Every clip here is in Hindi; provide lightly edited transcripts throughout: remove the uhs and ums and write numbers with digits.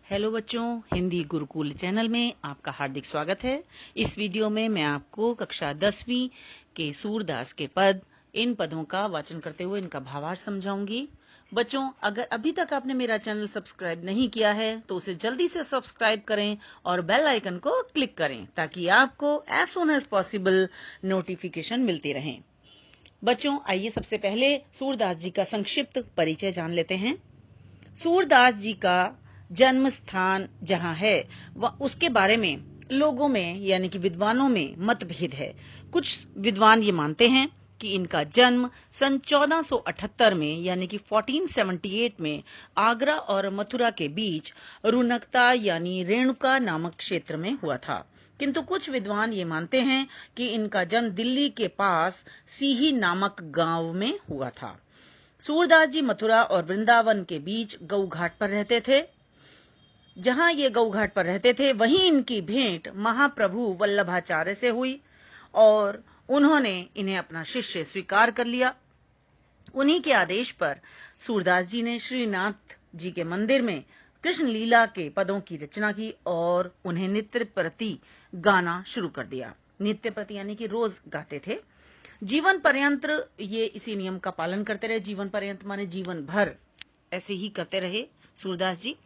हेलो बच्चों, हिंदी गुरुकुल चैनल में आपका हार्दिक स्वागत है। इस वीडियो में मैं आपको कक्षा 10वीं के सूरदास के पद, इन पदों का वाचन करते हुए इनका भावार्थ समझाऊंगी। बच्चों, अगर अभी तक आपने मेरा चैनल सब्सक्राइब नहीं किया है तो उसे जल्दी से सब्सक्राइब करें और बेल आइकन को क्लिक करें ताकि आपको as soon as possible notification मिलती रहे। बच्चों, आइए सबसे पहले सूरदास जी का संक्षिप्त परिचय जान लेते हैं। सूरदास जी का जन्म स्थान जहां है वह उसके बारे में लोगों में यानी कि विद्वानों में मतभेद है। कुछ विद्वान ये मानते हैं कि इनका जन्म सन 1478 में यानी कि 1478 में आगरा और मथुरा के बीच रुनकता यानी रेणुका नामक क्षेत्र में हुआ था। किंतु कुछ विद्वान ये मानते हैं कि इनका जन्म दिल्ली के पास सीही नामक गांव में हुआ था। सूरदास जी मथुरा और वृंदावन के बीच गऊ घाट पर रहते थे। जहां ये गऊ घाट पर रहते थे वहीं इनकी भेंट महाप्रभु वल्लभाचार्य से हुई और उन्होंने इन्हें अपना शिष्य स्वीकार कर लिया। उन्हीं के आदेश पर सूरदास जी ने श्रीनाथ जी के मंदिर में कृष्ण लीला के पदों की रचना की और उन्हें नित्य प्रति गाना शुरू कर दिया। नित्य प्रति यानी कि रोज गाते थे। जीवन पर्यंत ये इसी नियम का पालन करते रहे। जीवन पर्यंत माने जीवन भर ऐसे ही करते रहे सूरदास जी।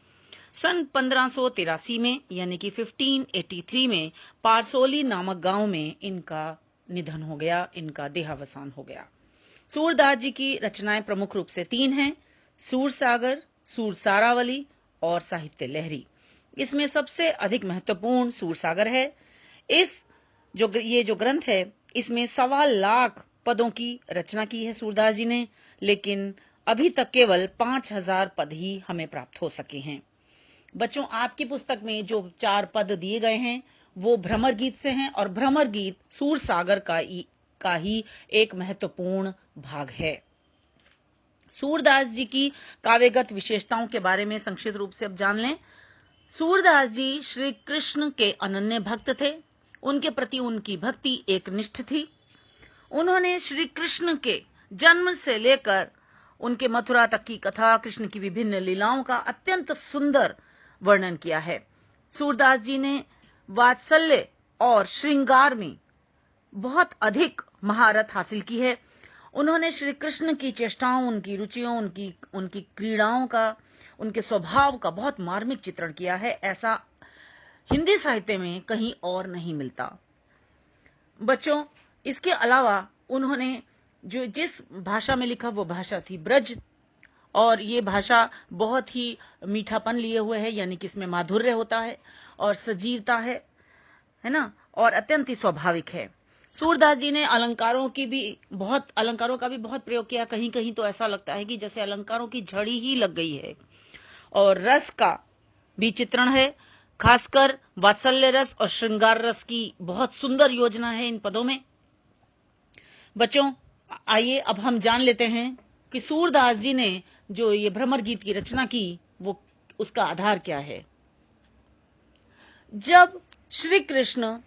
सन 1583 में यानी कि 1583 में पारसोली नामक गांव में इनका निधन हो गया, इनका देहावसान हो गया। सूरदास जी की रचनाएं प्रमुख रूप से 3 हैं: सूरसागर, सूरसारावली और साहित्य लहरी। इसमें सबसे अधिक महत्वपूर्ण सूरसागर है। ये जो ग्रंथ है इसमें 1.25 लाख पदों की रचना की है सूरदास जी ने, लेकिन अभी तक केवल 5000 पद ही हमें प्राप्त हो सके हैं। बच्चों, आपकी पुस्तक में जो 4 पद दिए गए हैं वो भ्रमर गीत से हैं और भ्रमर गीत सूरसागर का ही एक महत्वपूर्ण भाग है। सूरदास जी की काव्यगत विशेषताओं के बारे में संक्षिप्त रूप से अब जान लें। सूरदास जी श्री कृष्ण के अनन्य भक्त थे। उनके प्रति उनकी भक्ति एकनिष्ठ थी। उन्होंने श्री कृष्ण के जन्म से लेकर उनके मथुरा तक की कथा, कृष्ण की विभिन्न लीलाओं का अत्यंत सुंदर वर्णन किया है। सूरदास जी ने वात्सल्य और श्रृंगार में बहुत अधिक महारत हासिल की है। उन्होंने श्री कृष्ण की चेष्टाओं, उनकी रुचियों, उनकी क्रीड़ाओं का, उनके स्वभाव का बहुत मार्मिक चित्रण किया है। ऐसा हिंदी साहित्य में कहीं और नहीं मिलता। बच्चों, इसके अलावा उन्होंने जो जिस भाषा में लिखा वो भाषा थी ब्रज, और ये भाषा बहुत ही मीठापन लिए हुए है, यानी कि इसमें माधुर्य होता है और सजीवता है ना, और अत्यंत ही स्वाभाविक है। सूरदास जी ने अलंकारों का भी बहुत प्रयोग किया। कहीं कहीं तो ऐसा लगता है कि जैसे अलंकारों की झड़ी ही लग गई है। और रस का भी चित्रण है, खासकर वात्सल्य रस और श्रृंगार रस की बहुत सुंदर योजना है इन पदों में। बच्चों, आइए अब हम जान लेते हैं कि सूरदास जी ने जो ये भ्रमर गीत की रचना की वो उसका आधार क्या है। जब श्री कृष्ण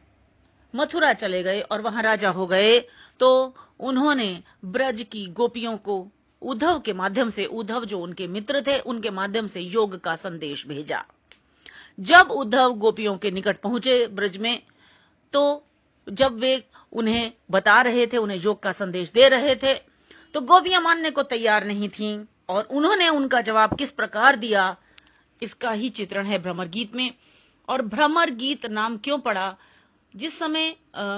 मथुरा चले गए और वहां राजा हो गए तो उन्होंने ब्रज की गोपियों को उद्धव के माध्यम से, उद्धव जो उनके मित्र थे, उनके माध्यम से योग का संदेश भेजा। जब उद्धव गोपियों के निकट पहुंचे ब्रज में, तो जब वे उन्हें बता रहे थे, उन्हें योग का संदेश दे रहे थे, तो गोपियां मानने को तैयार नहीं थीं और उन्होंने उनका जवाब किस प्रकार दिया इसका ही चित्रण है भ्रमर गीत में। और भ्रमर गीत नाम क्यों पड़ा? जिस समय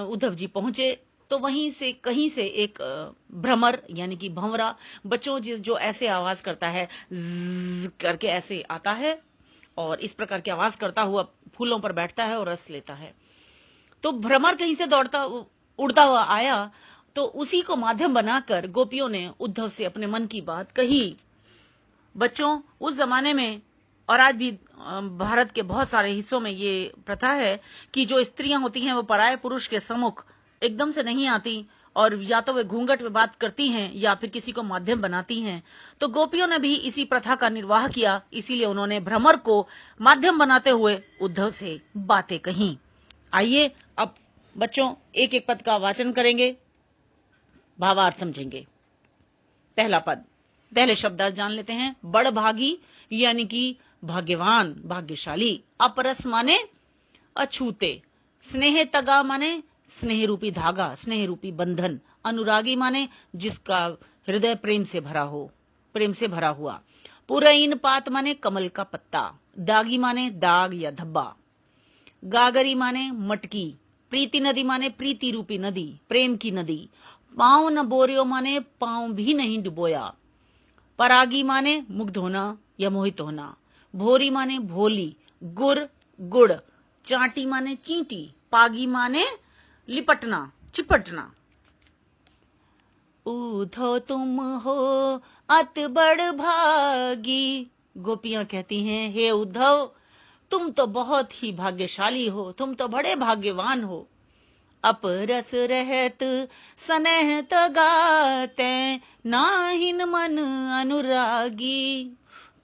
उद्धव जी पहुंचे तो कहीं से एक भ्रमर यानी कि भंवरा, बच्चों जो ऐसे आवाज करता है, ज़ करके ऐसे आता है और इस प्रकार की आवाज करता हुआ फूलों पर बैठता है और रस लेता है। तो भ्रमर कहीं से उड़ता हुआ आया, तो उसी को माध्यम बनाकर गोपियों ने उद्धव से अपने मन की बात कही। बच्चों, उस जमाने में और आज भी भारत के बहुत सारे हिस्सों में ये प्रथा है कि जो स्त्रियां होती हैं वो पराये पुरुष के सम्मुख एकदम से नहीं आती और या तो वे घूंघट में बात करती हैं या फिर किसी को माध्यम बनाती हैं। तो गोपियों ने भी इसी प्रथा का निर्वाह किया, इसीलिए उन्होंने भ्रमर को माध्यम बनाते हुए उद्धव से बातें कहीं। आइए अब बच्चों एक एक पद का वाचन करेंगे, भावार्थ समझेंगे। पहला पद, पहले शब्दार्थ जान लेते हैं। बड़भागी यानी कि भाग्यवान, भाग्यशाली। अपरस माने अछूते। स्नेह तगा माने स्नेह रूपी धागा, स्नेह रूपी बंधन। अनुरागी माने जिसका हृदय प्रेम से भरा हो, प्रेम से भरा हुआ। पुरईन पात माने कमल का पत्ता। दागी माने दाग या धब्बा। गागरी माने मटकी। प्रीति नदी माने प्रीति रूपी नदी, प्रेम की नदी। पांव न बोरियो माने पांव भी नहीं डुबोया। परागी माने मुग्ध होना या मोहित होना। भोरी माने भोली, गुर गुड़। चांटी माने चींटी। पागी माने लिपटना, चिपटना। उधो तुम हो अत बड़ भागी। गोपियां कहती हैं, हे उद्धव, तुम तो बहुत ही भाग्यशाली हो, तुम तो बड़े भाग्यवान हो। अपरस रहत स्नेह तगाते, नाहिन मन अनुरागी।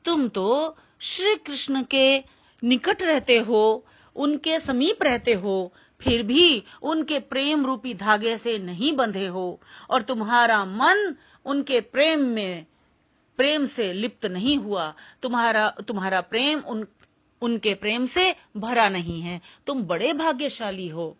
तुम तो श्री कृष्ण के निकट रहते हो, उनके समीप रहते हो, फिर भी उनके प्रेम रूपी धागे से नहीं बंधे हो, और तुम्हारा मन उनके प्रेम से लिप्त नहीं हुआ। तुम्हारा प्रेम उनके प्रेम से भरा नहीं है। तुम बड़े भाग्यशाली हो।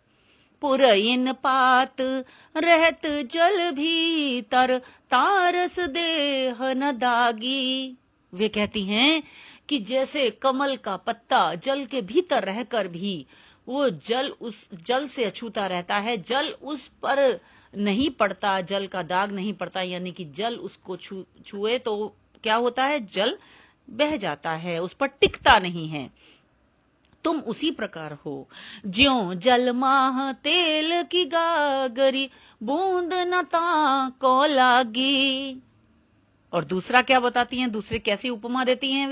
पुरईन पात रहत जल भीतर, तारस देह न दागी। वे कहती हैं कि जैसे कमल का पत्ता जल के भीतर रहकर भी वो उस जल से अछूता रहता है, जल उस पर नहीं पड़ता, जल का दाग नहीं पड़ता, यानी कि जल उसको छुए तो क्या होता है, जल बह जाता है, उस पर टिकता नहीं है। तुम उसी प्रकार हो। ज्यों जल माह तेल की गागरी, बूंद न ताको लागी। और दूसरा क्या बताती हैं, दूसरे कैसी उपमा देती हैं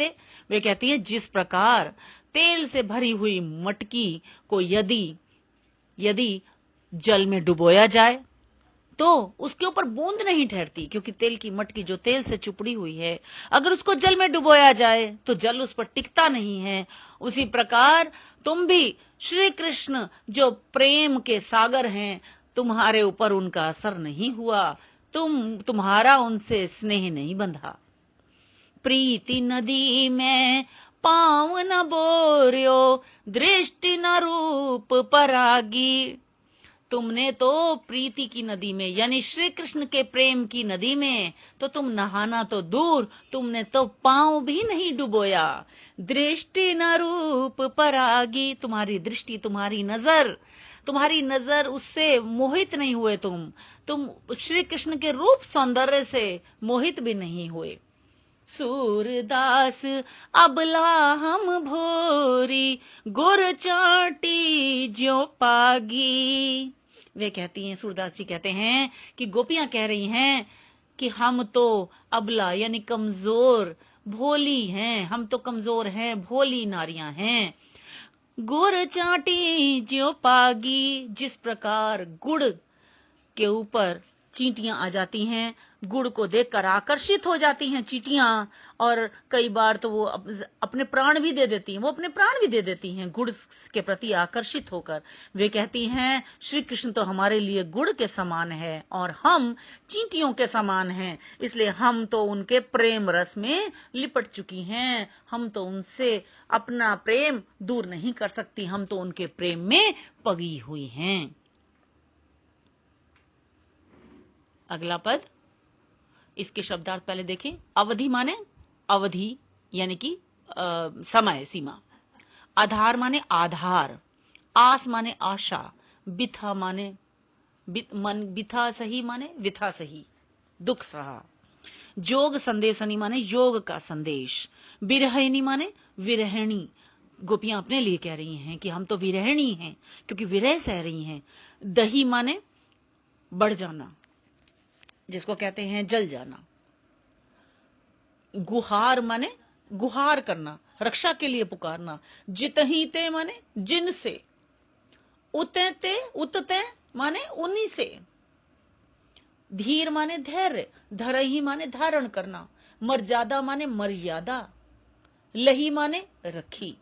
वे कहती हैं, जिस प्रकार तेल से भरी हुई मटकी को यदि जल में डुबोया जाए तो उसके ऊपर बूंद नहीं ठहरती, क्योंकि तेल की मटकी जो तेल से चुपड़ी हुई है, अगर उसको जल में डुबोया जाए तो जल उस पर टिकता नहीं है। उसी प्रकार तुम भी श्री कृष्ण जो प्रेम के सागर हैं, तुम्हारे ऊपर उनका असर नहीं हुआ, तुम्हारा उनसे स्नेह नहीं बंधा। प्रीति नदी में पाँव न बोर्यो, दृष्टि न रूप परागी। तुमने तो प्रीति की नदी में, यानी श्री कृष्ण के प्रेम की नदी में तो तुम नहाना तो दूर, तुमने तो पांव भी नहीं डुबोया। दृष्टि न रूप परागी, तुम्हारी दृष्टि, तुम्हारी नजर उससे मोहित नहीं हुए। तुम श्री कृष्ण के रूप सौंदर्य से मोहित भी नहीं हुए। सूरदास अबला हम भोरी, गुर चाटी ज्यों पागी। वे कहती हैं, सूरदास जी कहते हैं कि गोपियां कह रही हैं कि हम तो अबला यानी कमजोर भोली हैं, हम तो कमजोर हैं, भोली नारियां हैं। गुड़ चाटी ज्यों पागी, जिस प्रकार गुड़ के ऊपर चींटियां आ जाती हैं, गुड़ को देखकर आकर्षित हो जाती हैं चींटियां, और कई बार तो वो अपने प्राण भी दे देती हैं गुड़ के प्रति आकर्षित होकर। वे कहती हैं, श्री कृष्ण तो हमारे लिए गुड़ के समान है और हम चींटियों के समान हैं, इसलिए हम तो उनके प्रेम रस में लिपट चुकी हैं, हम तो उनसे अपना प्रेम दूर नहीं कर सकती, हम तो उनके प्रेम में पगी हुई हैं। अगला पद, इसके शब्दार्थ पहले देखें। अवधि माने अवधि यानी कि समय, सीमा। आधार माने आधार। आस माने आशा। बिथा माने बिथा सही माने विथा सही, दुख सहा। जोग संदेशनी माने योग का संदेश। विरहिणी माने विरहिणी, गोपियां अपने लिए कह रही हैं कि हम तो विरहिणी हैं क्योंकि विरह सह रही हैं। दही माने बढ़ जाना, जिसको कहते हैं जल जाना। गुहार माने गुहार करना, रक्षा के लिए पुकारना। जितही ते माने जिनसे। उतते माने उन्हीं से। धीर माने धैर्य। धरही माने धारण करना। मर्यादा माने मर्यादा। लही माने रखी।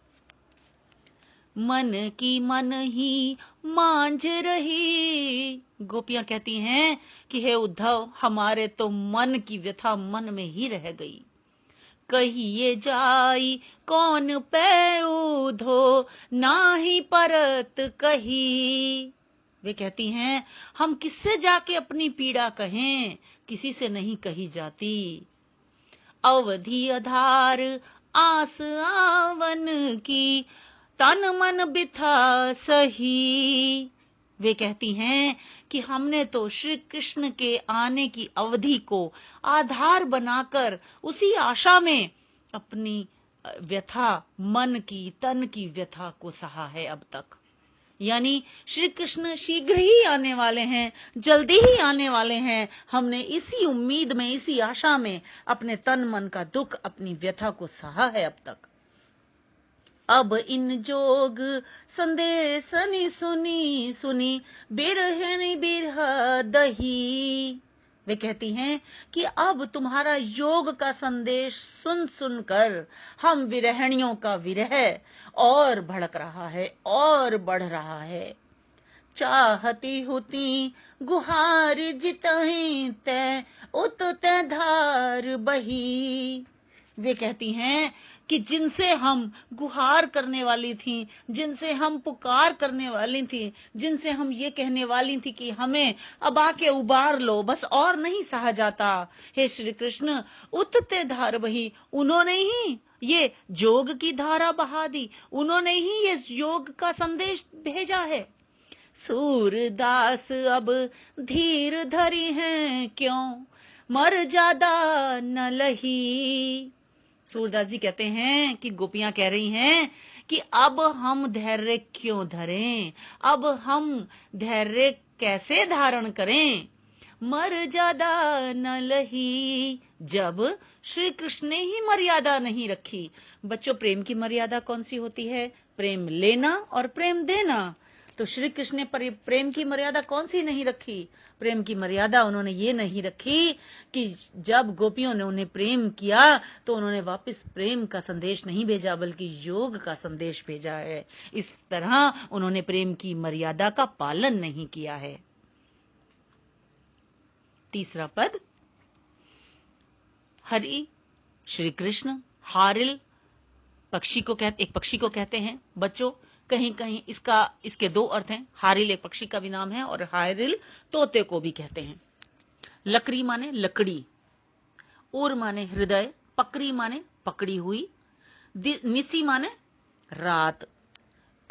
मन की मन ही मांझ रही। गोपियां कहती हैं कि हे उद्धव, हमारे तो मन की व्यथा मन में ही रह गई। कहिए जाई कौन पैऊ धो, नाही परत कही। वे कहती हैं, हम किससे जाके अपनी पीड़ा कहें, किसी से नहीं कही जाती। अवधि आधार आस आवन की, तन मन बिथा सही। वे कहती हैं कि हमने तो श्री कृष्ण के आने की अवधि को आधार बनाकर उसी आशा में अपनी व्यथा, मन की, तन की व्यथा को सहा है अब तक। यानी श्री कृष्ण शीघ्र ही आने वाले हैं, जल्दी ही आने वाले हैं। हमने इसी उम्मीद में, इसी आशा में अपने तन मन का दुख, अपनी व्यथा को सहा है अब तक। अब इन जोग संदेशनि सुनी सुनी, बिरहनि बिरह दही। वे कहती हैं कि अब तुम्हारा योग का संदेश सुन सुनकर हम विरहणियों का विरह और भड़क रहा है और बढ़ रहा है। चाहती हुती गुहार जितहीं तै, उत तै धार बही। वे कहती हैं कि जिनसे हम गुहार करने वाली थी, जिनसे हम पुकार करने वाली थी, जिनसे हम ये कहने वाली थी कि हमें अब आके उबार लो, बस और नहीं सहा जाता, हे श्री कृष्ण, उतते धार बही। उन्होंने ही ये जोग की धारा बहा दी, उन्होंने ही ये योग का संदेश भेजा है। सूरदास अब धीर धरी हैं क्यों, मर ज्यादा न लही। सूरदास जी कहते हैं कि गोपियां कह रही हैं कि अब हम धैर्य क्यों धरें, अब हम धैर्य कैसे धारण करें। मर ज्यादा न लही, जब श्री कृष्ण ने ही मर्यादा नहीं रखी। बच्चों, प्रेम की मर्यादा कौन सी होती है? प्रेम लेना और प्रेम देना। तो श्री कृष्ण ने प्रेम की मर्यादा कौन सी नहीं रखी? प्रेम की मर्यादा उन्होंने ये नहीं रखी कि जब गोपियों ने उन्हें प्रेम किया तो उन्होंने वापस प्रेम का संदेश नहीं भेजा, बल्कि योग का संदेश भेजा है। इस तरह उन्होंने प्रेम की मर्यादा का पालन नहीं किया है। तीसरा पद, हरि श्री कृष्ण हारिल पक्षी को एक पक्षी को कहते हैं। बच्चों, कहीं कहीं इसके दो अर्थ हैं। हारिल एक पक्षी का भी नाम है और हारिल तोते को भी कहते हैं। लकड़ी माने लकड़ी, उर माने हृदय, पकड़ी माने पकड़ी हुई, निसी माने रात,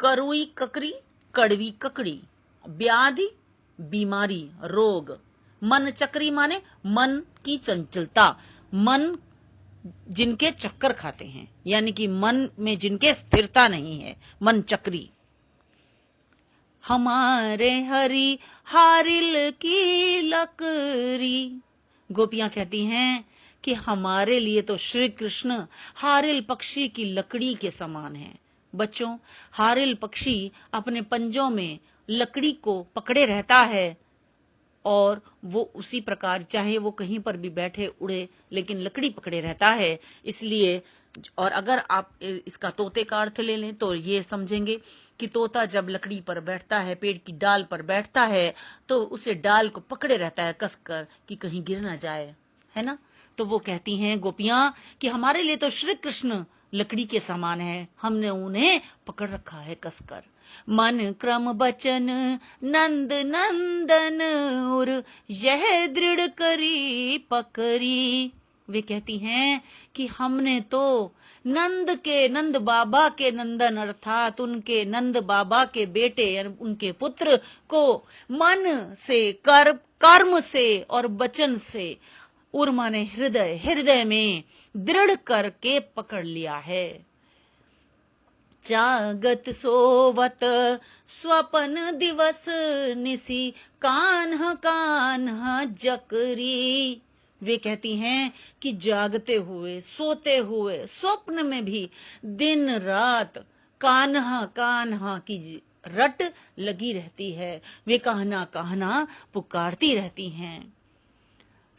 करुई ककरी कड़वी ककड़ी, व्याधि बीमारी रोग, मन चक्री माने मन की चंचलता, मन जिनके चक्कर खाते हैं, यानी कि मन में जिनके स्थिरता नहीं है, मन चक्री। हमारे हरि हारिल की लकड़ी। गोपियां कहती हैं कि हमारे लिए तो श्री कृष्ण हारिल पक्षी की लकड़ी के समान है। बच्चों, हारिल पक्षी अपने पंजों में लकड़ी को पकड़े रहता है और वो उसी प्रकार, चाहे वो कहीं पर भी बैठे उड़े, लेकिन लकड़ी पकड़े रहता है। इसलिए, और अगर आप इसका तोते का अर्थ ले लें तो ये समझेंगे कि तोता जब लकड़ी पर बैठता है, पेड़ की डाल पर बैठता है, तो उसे डाल को पकड़े रहता है कसकर कि कहीं गिर ना जाए, है ना। तो वो कहती हैं गोपियां कि हमारे लिए तो श्री कृष्ण लकड़ी के समान है, हमने उन्हें पकड़ रखा है कसकर। मन क्रम बचन नंद नंदन उर, यह दृढ़ करी पकड़ी। वे कहती हैं कि हमने तो नंद बाबा के नंदन अर्थात उनके नंद बाबा के बेटे, उनके पुत्र को मन से, कर्म से और वचन से, उर माने हृदय, हृदय में दृढ़ करके पकड़ लिया है। जागत सोवत स्वपन दिवस निसी, कान्हा कान्हा जकरी। वे कहती हैं कि जागते हुए, सोते हुए, स्वप्न में भी दिन रात कान्हा कान्हा की रट लगी रहती है। वे कान्हा कान्हा पुकारती रहती हैं।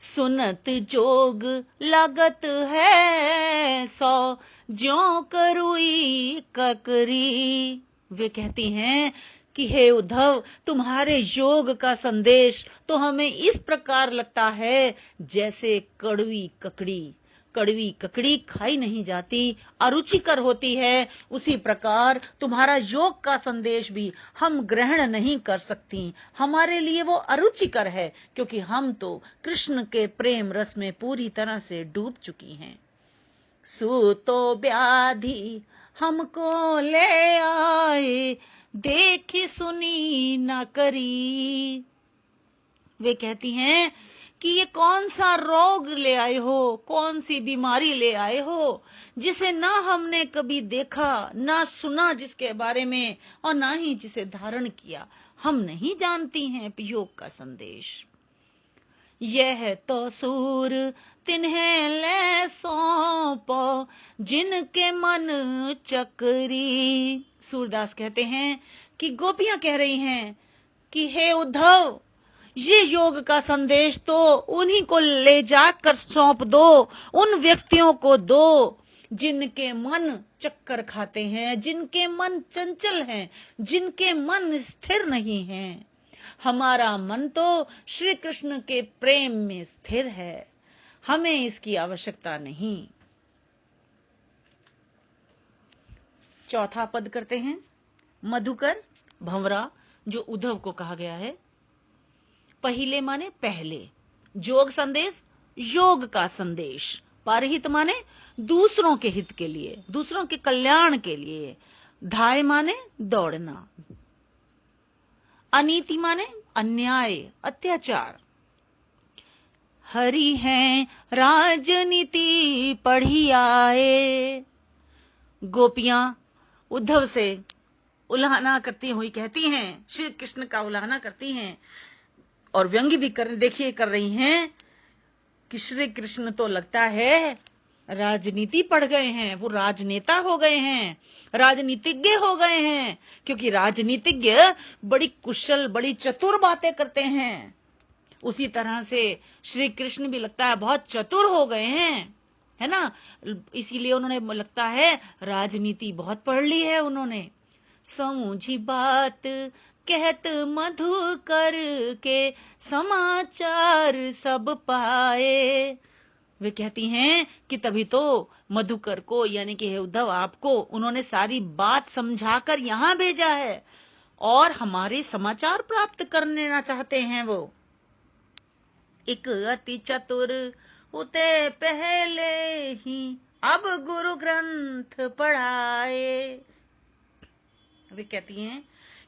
सुनत जोग लागत है सौ, ज्यों करुई ककरी। वे कहती हैं कि हे उद्धव, तुम्हारे योग का संदेश तो हमें इस प्रकार लगता है जैसे कड़वी ककड़ी। कड़वी ककड़ी खाई नहीं जाती, अरुचिकर होती है, उसी प्रकार तुम्हारा योग का संदेश भी हम ग्रहण नहीं कर सकती। हमारे लिए वो अरुचिकर है, क्योंकि हम तो कृष्ण के प्रेम रस में पूरी तरह से डूब चुकी हैं। सूतो व्याधि हमको ले आए, देखी सुनी न करी। वे कहती हैं कि ये कौन सा रोग ले आए हो, कौन सी बीमारी ले आए हो, जिसे ना हमने कभी देखा, ना सुना जिसके बारे में, और ना ही जिसे धारण किया। हम नहीं जानती हैं योग का संदेश। यह तो सूर तिन्हें ले सौंपो, जिनके मन चकरी। सूरदास कहते हैं कि गोपियां कह रही हैं कि हे उद्धव, ये योग का संदेश तो उन्हीं को ले जाकर सौंप दो, उन व्यक्तियों को दो जिनके मन चक्कर खाते हैं, जिनके मन चंचल हैं, जिनके मन स्थिर नहीं हैं। हमारा मन तो श्री कृष्ण के प्रेम में स्थिर है, हमें इसकी आवश्यकता नहीं। चौथा पद करते हैं। मधुकर भंवरा जो उद्धव को कहा गया है, पहिले माने पहले, योग संदेश योग का संदेश, परहित माने दूसरों के हित के लिए, दूसरों के कल्याण के लिए, धाय माने दौड़ना, अनीति माने अन्याय अत्याचार। हरि हैं राजनीति पढ़ी आए। गोपियां उद्धव से उल्हाना करती हुई कहती हैं, श्री कृष्ण का उल्हाना करती हैं और व्यंग्य भी कर रही हैं कि श्री कृष्ण तो लगता है राजनीति पढ़ गए हैं, वो राजनेता हो गए हैं, राजनीतिज्ञ हो गए हैं, क्योंकि राजनीतिज्ञ बड़ी कुशल, बड़ी चतुर बातें करते हैं। उसी तरह से श्री कृष्ण भी लगता है बहुत चतुर हो गए हैं, है ना। इसीलिए उन्होंने लगता है राजनीति बहुत पढ़ ली है उन्होंने। समझी बात कहत मधुकर के, समाचार सब पाए। वे कहती हैं कि तभी तो मधुकर को, यानी कि हे उद्धव, आपको उन्होंने सारी बात समझाकर यहां भेजा है और हमारे समाचार प्राप्त करना चाहते हैं। वो एक अति चतुर होते पहले ही, अब गुरु ग्रंथ पढ़ाए। वे कहती हैं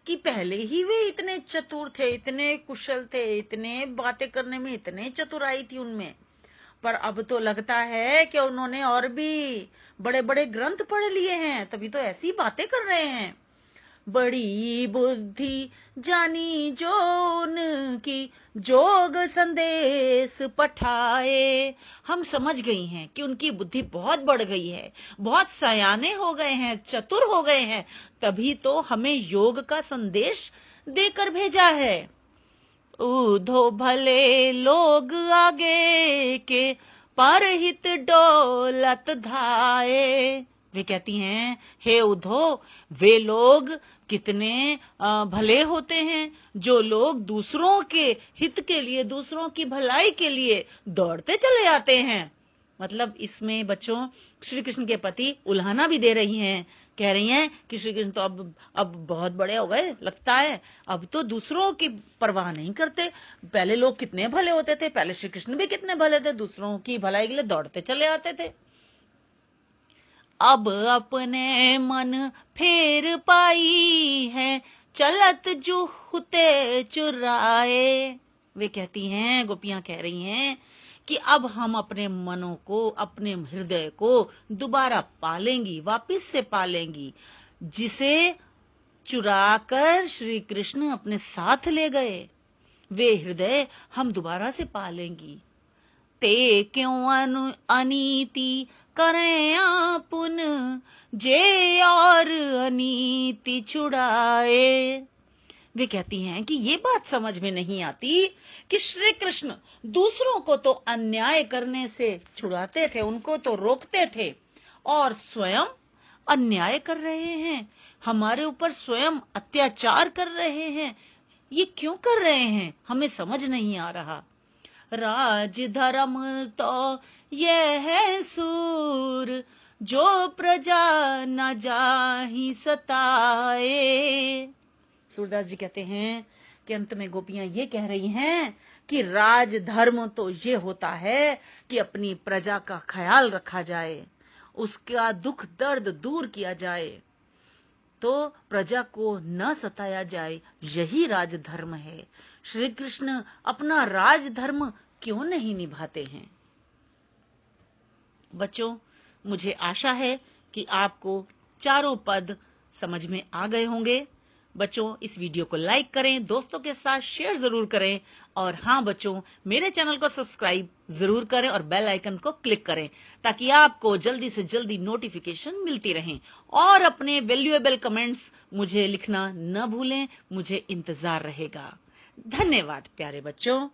कि पहले ही वे इतने चतुर थे, इतने कुशल थे, इतने बातें करने में इतने चतुराई थी उनमें, पर अब तो लगता है कि उन्होंने और भी बड़े बड़े ग्रंथ पढ़ लिए हैं, तभी तो ऐसी बातें कर रहे हैं। बड़ी बुद्धि जानी जो उनकी, जोग संदेश पठाए। हम समझ गई हैं कि उनकी बुद्धि बहुत बढ़ गई है, बहुत सयाने हो गए हैं, चतुर हो गए हैं, तभी तो हमें योग का संदेश देकर भेजा है। उधो भले लोग आगे के, परहित डोलत धाये। वे कहती हैं, हे उद्धव, वे लोग कितने भले होते हैं जो लोग दूसरों के हित के लिए, दूसरों की भलाई के लिए दौड़ते चले आते हैं। मतलब इसमें बच्चों श्री कृष्ण के पति उल्हाना भी दे रही हैं, कह रही हैं कि श्री कृष्ण तो अब बहुत बड़े हो गए, लगता है अब तो दूसरों की परवाह नहीं करते। पहले लोग कितने भले होते थे, पहले श्री कृष्ण भी कितने भले थे, दूसरों की भलाई के लिए दौड़ते चले आते थे। अब अपने मन फेर पाई है, चलत जूते चुराए। वे कहती हैं, गोपियां कह रही हैं कि अब हम अपने मनों को, अपने हृदय को दोबारा पालेंगी, वापिस से पालेंगी, जिसे चुराकर श्री कृष्ण अपने साथ ले गए। वे हृदय हम दोबारा से पालेंगी। ते क्यों अनीति करें आपुन, जे और अनीति छुड़ाए। वे कहती हैं कि ये बात समझ में नहीं आती कि श्री कृष्ण दूसरों को तो अन्याय करने से छुड़ाते थे, उनको तो रोकते थे, और स्वयं अन्याय कर रहे हैं, हमारे ऊपर स्वयं अत्याचार कर रहे हैं। ये क्यों कर रहे हैं, हमें समझ नहीं आ रहा। राज धर्म तो ये है सूर, जो प्रजा न जाहि सताए। सूरदास जी कहते हैं कि अंत में गोपियां ये कह रही हैं कि राज धर्म तो ये होता है कि अपनी प्रजा का ख्याल रखा जाए, उसका दुख दर्द दूर किया जाए, तो प्रजा को न सताया जाए, यही राज धर्म है। श्री कृष्ण अपना राज धर्म क्यों नहीं निभाते हैं? बच्चों, मुझे आशा है कि आपको चारों पद समझ में आ गए होंगे। बच्चों, इस वीडियो को लाइक करें, दोस्तों के साथ शेयर जरूर करें, और हाँ बच्चों, मेरे चैनल को सब्सक्राइब जरूर करें और बेल आइकन को क्लिक करें ताकि आपको जल्दी से जल्दी नोटिफिकेशन मिलती रहें। और अपने वैल्यूएबल कमेंट्स मुझे लिखना न भूलें, मुझे इंतजार रहेगा। धन्यवाद प्यारे बच्चों।